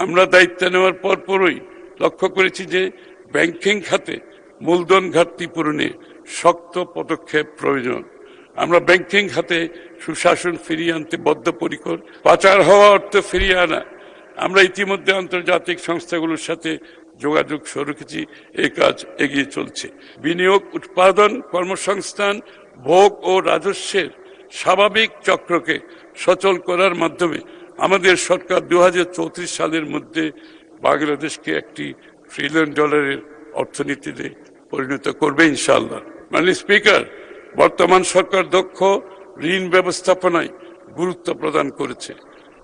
আমরা দায়িত্ব নেওয়ার পরপরই লক্ষ্য করেছি যে ব্যাংকিং খাতে মূলধন ঘাটতি পূরণে শক্ত পদক্ষেপ প্রয়োজন। আমরা ব্যাংকিং খাতে সুশাসন ফিরিয়ে আনতে বদ্ধপরিকর। পাচার হওয়া অর্থ ফিরিয়ে আনা, আমরা ইতিমধ্যে আন্তর্জাতিক সংস্থাগুলোর সাথে যোগাযোগ শুরু রেখেছি, এই কাজ এগিয়ে চলছে। বিনিয়োগ, উৎপাদন, কর্মসংস্থান, ভোগ ও রাজস্বের স্বাভাবিক চক্রকে সচল করার মাধ্যমে আমাদের সরকার 2034 সালের মধ্যে বাংলাদেশকে একটি $1 ট্রিলিয়ন অর্থনীতিতে পরিণত করবে ইনশাআল্লাহ। মাননীয় স্পিকার, বর্তমান সরকার দক্ষ ঋণ ব্যবস্থাপনায় গুরুত্ব প্রদান করেছে।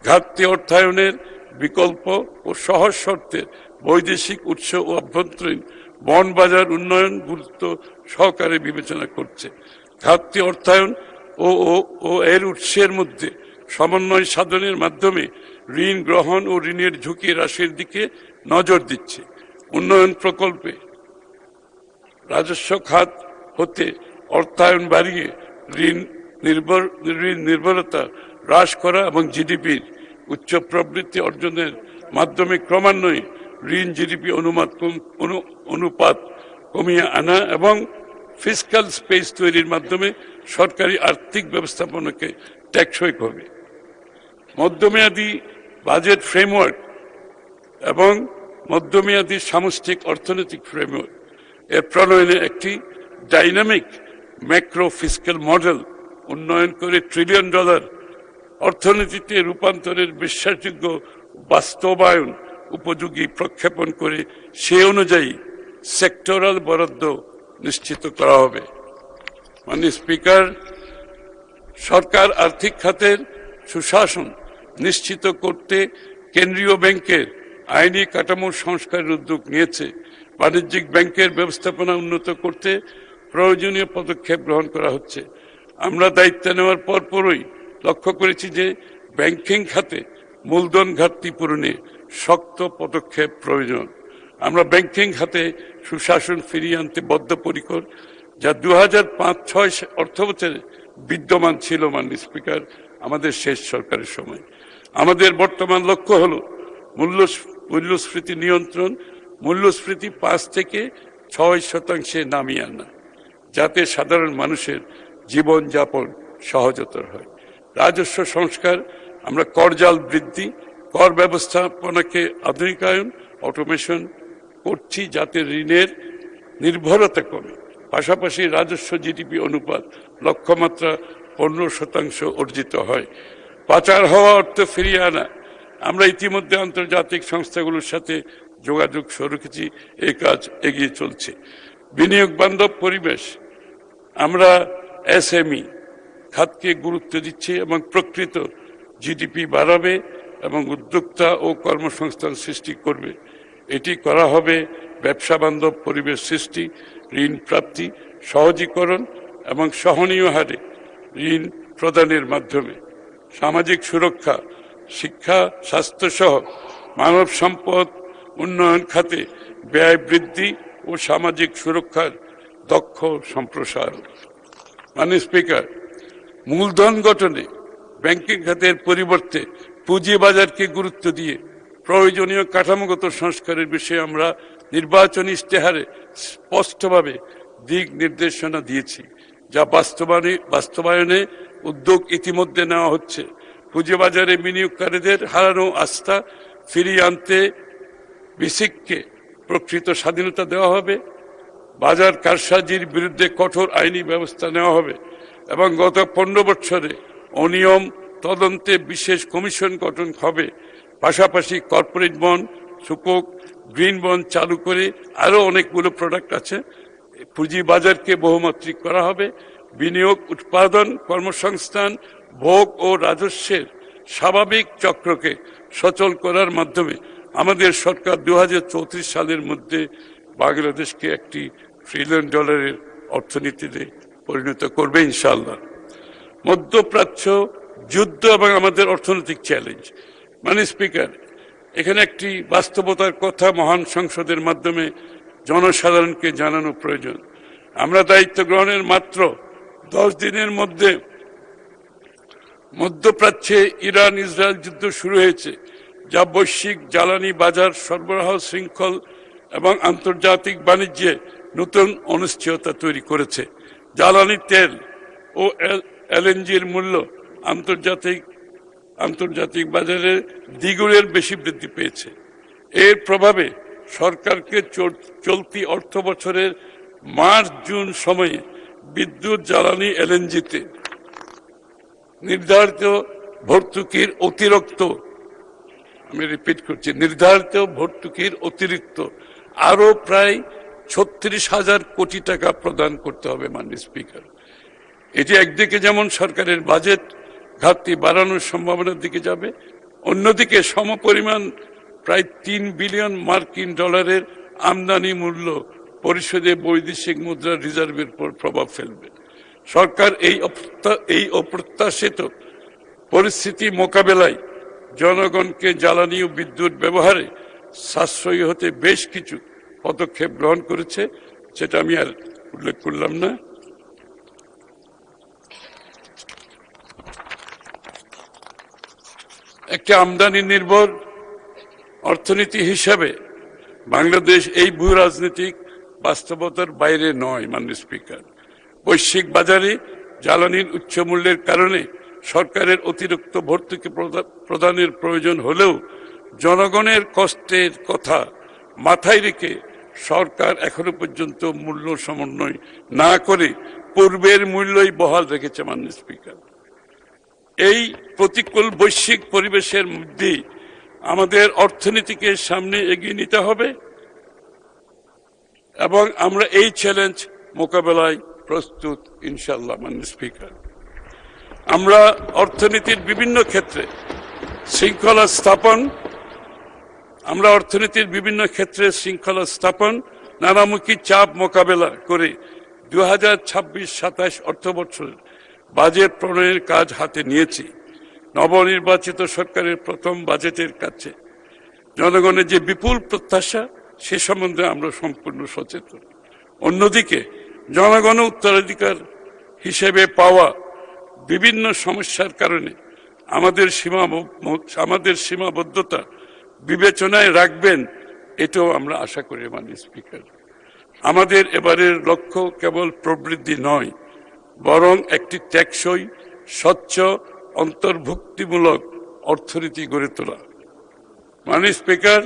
ঘাটতি অর্থায়নের বিকল্প ও সহজ শর্তের বৈদেশিক উৎস ও অভ্যন্তরীণ বন্ড বাজার উন্নয়ন গুরুত্ব সহকারে বিবেচনা করছে। ঘাটতি অর্থায়ন ও এর উৎসের মধ্যে সমন্বয় সাধনের মাধ্যমে ঋণ গ্রহণ ও ঋণের ঝুঁকি হ্রাসের দিকে নজর দিচ্ছে। উন্নয়ন প্রকল্পে রাজস্ব খাত হতে অর্থায়ন বাড়িয়ে ঋণ নির্ভরতা হ্রাস করা এবং জিডিপির উচ্চ প্রবৃদ্ধি অর্জনের মাধ্যমে ক্রমান্বয়ে ঋণ জিডিপি অনুপাত কমিয়ে আনা এবং ফিসক্যাল স্পেস তৈরির মাধ্যমে সরকারি আর্থিক ব্যবস্থাপনাকে টেকসই করবে। মধ্যমেয়াদী বাজেট ফ্রেমওয়ার্ক এবং মধ্যমেয়াদী সামষ্টিক অর্থনৈতিক ফ্রেমওয়ার্ক এর প্রণয়নে একটি ডাইনামিক ম্যাক্রো ফিসক্যাল মডেল উন্নয়ন করে $1 ট্রিলিয়ন অর্থনীতিতে রূপান্তরের বিশ্বাসযোগ্য বাস্তবায়ন উপযোগী প্রক্ষেপণ করে সে অনুযায়ী সেক্টরাল বরাদ্দ নিশ্চিত করা হবে। মাননীয় স্পিকার, সরকার আর্থিক খাতের সুশাসন নিশ্চিত করতে কেন্দ্রীয় ব্যাংকের আইনি কাঠামো সংস্কারের উদ্যোগ নিয়েছে। বাণিজ্যিক ব্যাংকের ব্যবস্থাপনা উন্নত করতে প্রয়োজনীয় পদক্ষেপ গ্রহণ করা হচ্ছে। আমরা দায়িত্ব নেওয়ার পরপরই লক্ষ্য করেছি যে ব্যাংকিং খাতে মূলধন ঘাটতি পূরণে শক্ত পদক্ষেপ প্রয়োজন। আমরা ব্যাংকিং খাতে সুশাসন ফিরিয়ে আনতে বদ্ধপরিকর, যা 2005-06 অর্থবছরে বিদ্যমান ছিল। মাননীয় স্পিকার, আমাদের শেষ সরকারের সময় আমাদের বর্তমান লক্ষ্য হল মূল্যস্ফীতি নিয়ন্ত্রণ, মূল্যস্ফীতি 5 থেকে 6% নামিয়ে আনা, যাতে সাধারণ মানুষের জীবনযাপন সহজতর হয়। রাজস্ব সংস্কার, আমরা করজাল বৃদ্ধি, কর ব্যবস্থাপনাকে আধুনিকায়ন, অটোমেশন করছি যাতে ঋণের নির্ভরতা কমে। পাশাপাশি রাজস্ব জিডিপি অনুপাত লক্ষ্যমাত্রা 15% অর্জিত হয়। পাচার হওয়া অর্থ ফিরিয়ে আনা, আমরা ইতিমধ্যে আন্তর্জাতিক সংস্থাগুলোর সাথে যোগাযোগ শুরু রেখেছি, এই কাজ এগিয়ে চলছে। বিনিয়োগ বান্ধব পরিবেশ, আমরা এসএমই খাতকে গুরুত্ব দিচ্ছি এবং প্রকৃত জিডিপি বাড়াবে এবং উদ্যোক্তা ও কর্মসংস্থান সৃষ্টি করবে। এটি করা হবে ব্যবসা বান্ধব পরিবেশ সৃষ্টি, ঋণ প্রাপ্তি সহজীকরণ এবং সহনীয় হারে ঋণ প্রদানের মাধ্যমে। সামাজিক সুরক্ষা, শিক্ষা, স্বাস্থ্য সহ মানব সম্পদ উন্নয়ন খাতে ব্যয় বৃদ্ধি ও সামাজিক সুরক্ষার দক্ষ সম্প্রসারণ। মাননীয় স্পিকার, মূলধন গঠনে ব্যাংকিং খাতের পরিবর্তে পুঁজিবাজারকে গুরুত্ব দিয়ে প্রয়োজনীয় কাঠামোগত সংস্কারের বিষয়ে আমরা নির্বাচনী ইশতেহারে স্পষ্টভাবে দিক নির্দেশনা দিয়েছি, যা বাস্তবায়নে উদ্যোগ ইতিমধ্যে নেওয়া হচ্ছে। পুঁজিবাজারে বিনিয়োগকারীদের হারানো আস্থা ফিরিয়ে আনতে বিসিককে প্রকৃত স্বাধীনতা দেওয়া হবে, বাজার কারসাজির বিরুদ্ধে কঠোর আইনি ব্যবস্থা নেওয়া হবে এবং গত 15 বছরে অনিয়ম তদন্তে বিশেষ কমিশন গঠন হবে। পাশাপাশি কর্পোরেট বন্ড, সূচক, গ্রিন বন্ড চালু করে আরো অনেকগুলো প্রোডাক্ট আছে, পুঁজিবাজারকে বহুমাত্রিক করা হবে। বিনিয়োগ, উৎপাদন, কর্মসংস্থান, ভোগ ও রাজস্বের স্বাভাবিক চক্রকে সচল করার মাধ্যমে আমাদের সরকার 2034 সালের মধ্যে বাংলাদেশকে একটি $1 ট্রিলিয়ন অর্থনীতিতে পরিণত করবে ইনশাআল্লাহ। মধ্যপ্রাচ্য, যুদ্ধ এবং আমাদের অর্থনৈতিক চ্যালেঞ্জ। মাননীয় স্পিকার, এখানে একটি বাস্তবতার কথা মহান সংসদের মাধ্যমে জনসাধারণকে জানানো প্রয়োজন। আমরা দায়িত্ব গ্রহণের মাত্র 10 দিনের মধ্যে মধ্যপ্রাচ্যে ইরান ইসরায়েল যুদ্ধ শুরু হয়েছে, যা বৈশ্বিক জ্বালানি বাজার সরবরাহ শৃঙ্খল এবং আন্তর্জাতিক বাণিজ্যে নতুন অনিশ্চয়তা তৈরি করেছে। জ্বালানি তেল ও এলএনজির মূল্য আন্তর্জাতিক বাজারে দ্বিগুণের বেশি বৃদ্ধি পেয়েছে। এর প্রভাবে সরকারকে চলতি অর্থ বছরের মার্চ-জুন সময়ে বিদ্যুৎ, জ্বালানি, এলএনজিতে নির্ধারিত ভর্তুকির অতিরিক্ত আরো প্রায় 36,000 কোটি টাকা প্রদান করতে হবে মাননীয় স্পিকার। এটি একদিকে যেমন সরকারের বাজেট ঘাটতি বাড়ানোর সম্ভাবনার দিকে যাবে, অন্যদিকে সমপরিমাণ প্রায় 3 বিলিয়ন মার্কিন ডলারের আমদানি মূল্য পরিশোধে বৈদেশিক মুদ্রা রিজার্ভের উপর প্রভাব ফেলবে। সরকার এই অপ্রত্যাশিত পরিস্থিতি মোকাবেলায় জনগণকে জ্বালানি ও বিদ্যুৎ ব্যবহারে সাশ্রয়ী হতে বেশ কিছু পদক্ষেপ গ্রহণ করেছে, সেটা আমি আর উল্লেখ করলাম না। একটি আমদানি নির্ভর অর্থনীতি হিসাবে বাংলাদেশ এই ভূ রাজনৈতিক বাস্তবতার বাইরে নয় মাননীয় স্পিকার। বৈশ্বিক বাজারে জ্বালানির উচ্চ মূল্যের কারণে সরকারের অতিরিক্ত ভর্তুকি প্রদানের প্রয়োজন হলেও জনগণের কষ্টের কথা মাথায় রেখে সরকার এখনো পর্যন্ত মূল্য সমন্বয় না করে পূর্বের মূল্যই বহাল রেখেছে মাননীয় স্পিকার। এই প্রতিকূল বৈশ্বিক পরিবেশের মধ্যে আমাদের অর্থনীতিকে সামনে এগিয়ে নিতে হবে এবং আমরা এই চ্যালেঞ্জ মোকাবেলায় প্রস্তুত ইনশাআল্লাহ মাননীয় স্পিকার। আমরা অর্থনীতির বিভিন্ন ক্ষেত্রে শৃঙ্খলা স্থাপন নানামুখী চাপ মোকাবেলা করে 2026-27 অর্থ বছরের বাজেট প্রণয়নের কাজ হাতে নিয়েছি। নবনির্বাচিত সরকারের প্রথম বাজেটের কাছে জনগণের যে বিপুল প্রত্যাশা সে সম্বন্ধে আমরা সম্পূর্ণ সচেতন। অন্যদিকে জনগণ উত্তরাধিকার হিসেবে পাওয়া বিভিন্ন সমস্যার কারণে আমাদের সীমাবদ্ধতা বিবেচনায় রাখবেন, এটাও আমরা আশা করি মাননীয় স্পিকার। আমাদের এবারের লক্ষ্য কেবল প্রবৃদ্ধি নয়, বরং একটি টেকসই, স্বচ্ছ, অন্তর্ভুক্তিমূলক অর্থনীতি গড়ে তোলা। মাননীয় স্পিকার,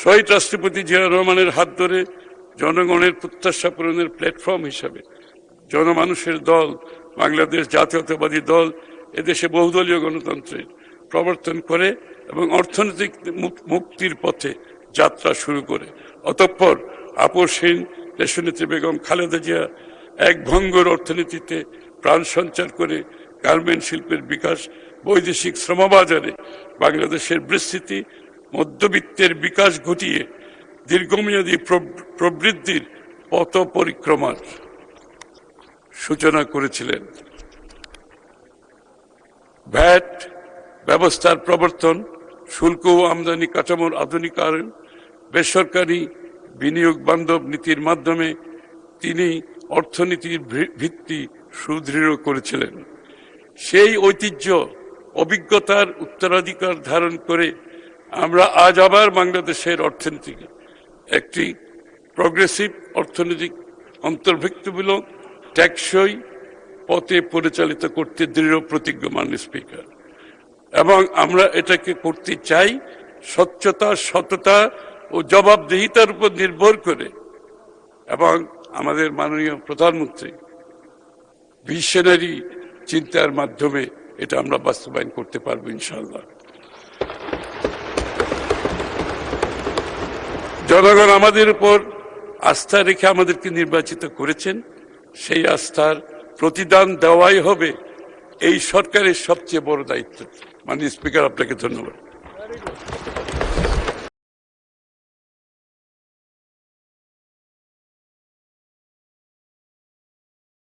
শহীদ রাষ্ট্রপতি জিয়া রহমানের হাত ধরে জনগণের প্রত্যাশা পূরণের প্ল্যাটফর্ম হিসাবে জনমানুষের দল বাংলাদেশ জাতীয়তাবাদী দল এদেশে বহুদলীয় গণতন্ত্রের প্রবর্তন করে এবং অর্থনৈতিক মুক্তির পথে যাত্রা শুরু করে। অতঃপর আপসহীন দেশনেত্রী বেগম খালেদা জিয়া এক ভঙ্গুর অর্থনীতিতে প্রাণ সঞ্চার করে গার্মেন্ট শিল্পের বিকাশ, বৈদেশিক শ্রমবাজারে বাংলাদেশের বিস্তৃতি, মধ্যবিত্তের বিকাশ ঘটিয়ে দীর্ঘমেয়াদী প্রবৃদ্ধির পথ পরিক্রমার সূচনা করেছিলেন। ভ্যাট ব্যবস্থার প্রবর্তন, শুল্ক ও আমদানি কাঠামোর আধুনিকায়ন, বেসরকারি বিনিয়োগ বান্ধব নীতির মাধ্যমে তিনি অর্থনীতির ভিত্তি সুদৃঢ় করেছিলেন। সেই ঐতিহ্য অভিজ্ঞতার উত্তরাধিকার ধারণ করে আমরা আজ আবার বাংলাদেশের অর্থনীতিকে একটি প্রগ্রেসিভ অর্থনৈতিক অন্তর্ভুক্তিমূলক টেকসই পথে পরিচালিত করতে দৃঢ় প্রতিজ্ঞ মাননীয় স্পিকার। এবং আমরা এটাকে করতে চাই স্বচ্ছতা, সততা ও জবাবদিহিতার উপর নির্ভর করে, এবং আমাদের মাননীয় প্রধানমন্ত্রী ভিশনারি চিন্তার মাধ্যমে এটা আমরা বাস্তবায়ন করতে পারবো ইনশাআল্লাহ। জনগণ আমাদের উপর আস্থা রেখে আমাদেরকে নির্বাচিত করেছেন, সেই আস্থার প্রতিদান দেওয়াই হবে এই সরকারের সবচেয়ে বড় দায়িত্ব। মাননীয় স্পিকার, আপনাকে ধন্যবাদ।